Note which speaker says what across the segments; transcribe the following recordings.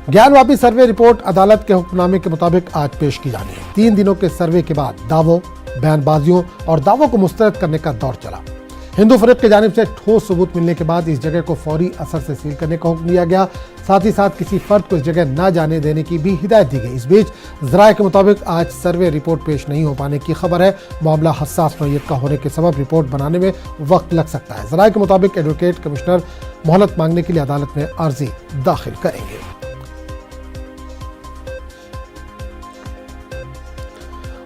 Speaker 1: Gyanvapi survey report अदालत के हुक्मनामे के मुताबिक आज पेश की जानी है। 3 दिनों के सर्वे के बाद दावों, बयानबाजियों और दावों को मुस्तरद करने का दौर चला। हिंदू फरीक की जानिब से ठोस सबूत मिलने के बाद इस जगह को फौरी असर से सील करने का हुक्म दिया गया। साथ ही साथ किसी फर्द को इस जगह न जाने देने की भी हिदायत दी गई। इस बीच ज़राए के मुताबिक आज सर्वे रिपोर्ट पेश नहीं हो पाने की खबर है। मामला हसास नौइयत का होने के सबब रिपोर्ट बनाने में वक्त लग सकता है। ज़राए के मुताबिक एडवोकेट कमिश्नर मोहलत मांगने के लिए अदालत में अर्जी दाखिल करेंगे।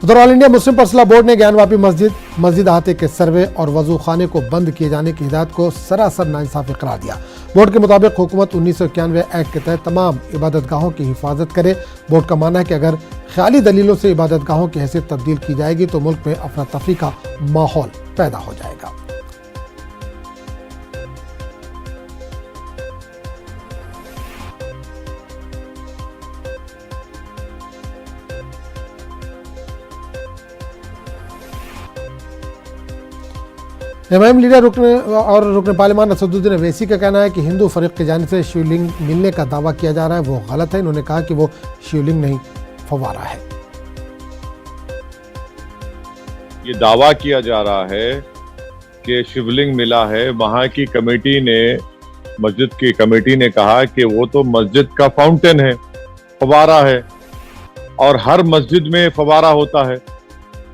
Speaker 1: उधर all India Muslim personal board ने ज्ञानवापी मस्जिद अहाते के सर्वे और वजू खाने को बंद किए जाने की हिदायत को सरासर नाइंसाफी करार दिया। बोर्ड के मुताबिक हुकूमत 1991 एक्ट के तहत तमाम इबादतगाहों की हिफाजत करे। बोर्ड का मानना है कि अगर ख्याली दलीलों से इबादतगाहों की हैसियत तब्दील की जाएगी तो मुल्क में अफरा तफरी का माहौल पैदा हो जाएगा। एमआईएम लीडर रुकन पार्लियामान असदुद्दीन अवैसी का कहना है कि हिंदू फरीक की जानिब से शिवलिंग मिलने का दावा किया जा रहा है वो गलत है। इन्होंने कहा कि वो शिवलिंग नहीं फव्वारा है।
Speaker 2: ये दावा किया जा रहा है कि शिवलिंग मिला है। वहां की कमेटी ने, मस्जिद की कमेटी ने कहा कि वो तो मस्जिद का फाउंटेन है, फव्वारा है और हर मस्जिद में फव्वारा होता है।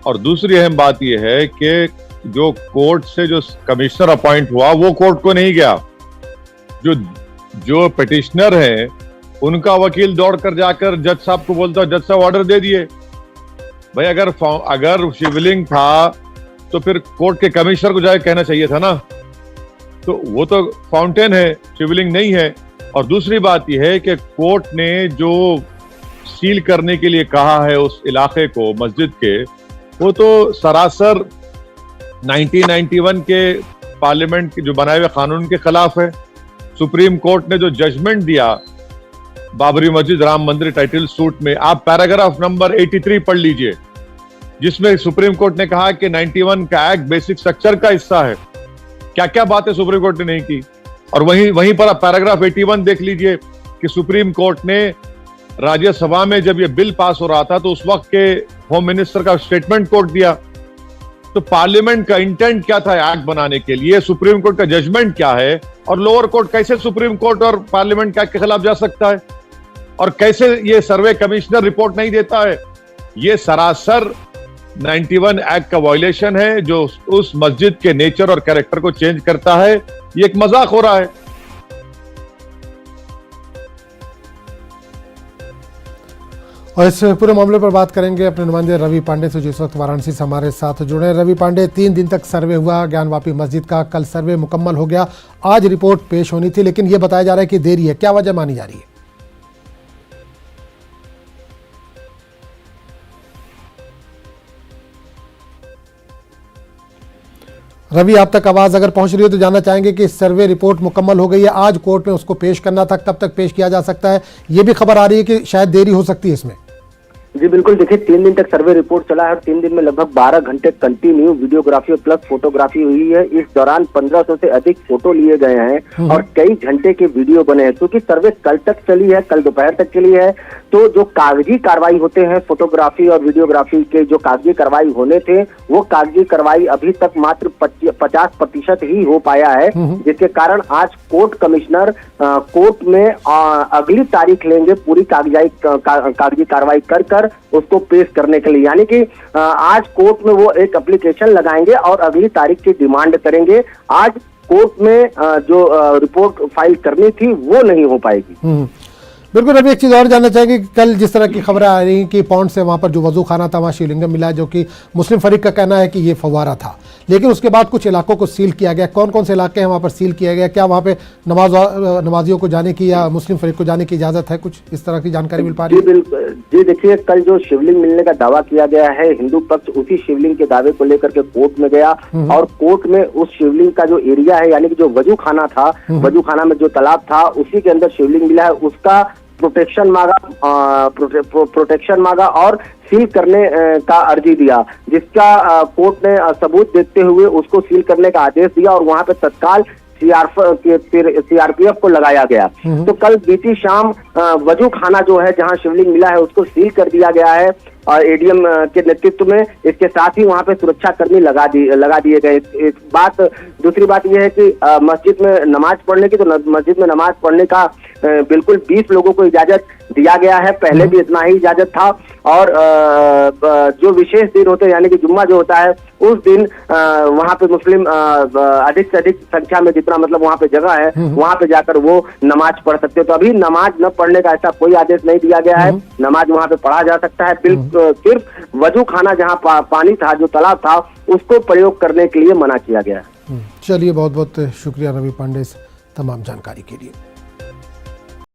Speaker 2: और दूसरी अहम बात यह है कि जो कोर्ट से जो कमिश्नर अपॉइंट हुआ वो कोर्ट को नहीं गया। जो पिटिशनर है उनका वकील दौड़कर जाकर जज साहब को बोलता, जज साहब ऑर्डर दे दिए। भाई अगर शिवलिंग था तो फिर कोर्ट के कमिश्नर को जाकर कहना चाहिए था ना। तो वो तो फाउंटेन है, शिवलिंग नहीं है। और दूसरी बात यह है कि कोर्ट ने जो सील करने के लिए कहा है उस इलाके को, मस्जिद के, वो तो सरासर 1991 के पार्लियामेंट के जो बनाए हुए कानून के खिलाफ है। सुप्रीम कोर्ट ने जो जजमेंट दिया बाबरी मस्जिद राम मंदिर टाइटल सूट में, आप पैराग्राफ नंबर 83 पढ़ लीजिए, जिसमें सुप्रीम कोर्ट ने कहा कि 91 का एक्ट बेसिक स्ट्रक्चर का हिस्सा है। क्या क्या बातें सुप्रीम कोर्ट ने नहीं की। और वहीं पर आप पैराग्राफ 81 देख लीजिए कि सुप्रीम कोर्ट ने राज्यसभा में जब यह बिल पास हो रहा था तो उस वक्त के होम मिनिस्टर का स्टेटमेंट कोर्ट दिया। तो पार्लियामेंट का इंटेंट क्या था एक्ट बनाने के लिए, सुप्रीम कोर्ट का जजमेंट क्या है, और लोअर कोर्ट कैसे सुप्रीम कोर्ट और पार्लियामेंट के एक्ट के खिलाफ जा सकता है, और कैसे ये सर्वे कमिश्नर रिपोर्ट नहीं देता है। ये सरासर 91 एक्ट का वायलेशन है जो उस मस्जिद के नेचर और कैरेक्टर को चेंज करता है। ये एक मजाक हो रहा है।
Speaker 1: और इस पूरे मामले पर बात करेंगे अपने नुमाइंदे रवि पांडे से, जो इस वक्त वाराणसी से हमारे साथ जुड़े हैं। रवि पांडे, 3 दिन तक सर्वे हुआ ज्ञानवापी मस्जिद का, कल सर्वे मुकम्मल हो गया, आज रिपोर्ट पेश होनी थी, लेकिन यह बताया जा रहा है कि देरी है। क्या वजह मानी जा रही है? रवि, आप तक आवाज अगर पहुंच रही हो तो जानना चाहेंगे कि सर्वे रिपोर्ट मुकम्मल हो गई है, आज कोर्ट में उसको पेश करना था, कब तक पेश किया जा सकता है? ये भी खबर आ रही है कि शायद देरी हो सकती है इसमें।
Speaker 3: जी बिल्कुल, देखिए 3 दिन तक सर्वे रिपोर्ट चला है और 3 दिन में लगभग 12 घंटे कंटिन्यू वीडियोग्राफी प्लस फोटोग्राफी हुई है। इस दौरान 1500 से अधिक फोटो लिए गए हैं और कई घंटे के वीडियो बने हैं। क्योंकि सर्वे कल तक चली है, कल दोपहर तक चली है, तो जो कागजी कार्रवाई होते हैं फोटोग्राफी और वीडियोग्राफी के, जो कागजी कार्रवाई होने थे वो कागजी कार्रवाई अभी तक मात्र 50% ही हो पाया है, जिसके कारण आज कोर्ट कमिश्नर कोर्ट में अगली तारीख लेंगे पूरी कागजी कार्रवाई कर उसको पेश करने के लिए। यानी कि आज कोर्ट में वो एक एप्लीकेशन लगाएंगे और अगली तारीख की डिमांड करेंगे। आज कोर्ट में जो रिपोर्ट फाइल करनी थी वो नहीं हो पाएगी।
Speaker 1: बिल्कुल। अभी एक चीज़ और जानना चाहेंगे कि कल जिस तरह की खबरें आ रही कि पौंड से वहाँ पर जो वजू खाना था वहाँ शिवलिंगम मिला, जो कि मुस्लिम फरीक का कहना है कि ये फव्वारा था, लेकिन उसके बाद कुछ इलाकों को सील किया गया। कौन कौन से इलाके हैं वहाँ पर सील किया गया? क्या वहाँ पे नमाजियों को जाने की या मुस्लिम फरीक को जाने की इजाज़त है? कुछ इस तरह की जानकारी मिल पा रही है?
Speaker 3: जी देखिए, कल जो शिवलिंग मिलने का दावा किया गया है, हिंदू पक्ष उसी शिवलिंग के दावे को लेकर के कोर्ट में गया और कोर्ट में उस शिवलिंग का जो एरिया है, यानी कि जो वजू खाना था, वजू खाना में जो तालाब था उसी के अंदर शिवलिंग मिला है, उसका प्रोटेक्शन मांगा और सील करने का अर्जी दिया, जिसका कोर्ट ने सबूत देखते हुए उसको सील करने का आदेश दिया और वहां पे तत्काल सीआरपीएफ को लगाया गया। तो कल बीती शाम वजू खाना जो है जहां शिवलिंग मिला है उसको सील कर दिया गया है और एडीएम के नेतृत्व में। इसके साथ ही वहां पे सुरक्षा कर्मी लगा दिए गए। इस बात दूसरी बात यह है कि मस्जिद में नमाज पढ़ने की, तो मस्जिद में नमाज पढ़ने का बिल्कुल 20 लोगों को इजाजत दिया गया है। पहले भी इतना ही इजाजत था। और जो विशेष दिन होते हैं यानी कि जुम्मा जो होता है उस दिन वहां पे मुस्लिम अधिक से अधिक संख्या में, जितना मतलब वहां पे जगह है वहां पे जाकर वो नमाज पढ़ सकते हैं। तो अभी नमाज न पढ़ने का ऐसा कोई आदेश नहीं दिया गया है। नमाज वहां पे पढ़ा जा सकता है। सिर्फ वजू खाना जहां पानी था, जो तालाब था, उसको प्रयोग करने के लिए मना किया गया है।
Speaker 1: चलिए, बहुत बहुत शुक्रिया रवि पांडे इस तमाम जानकारी के लिए।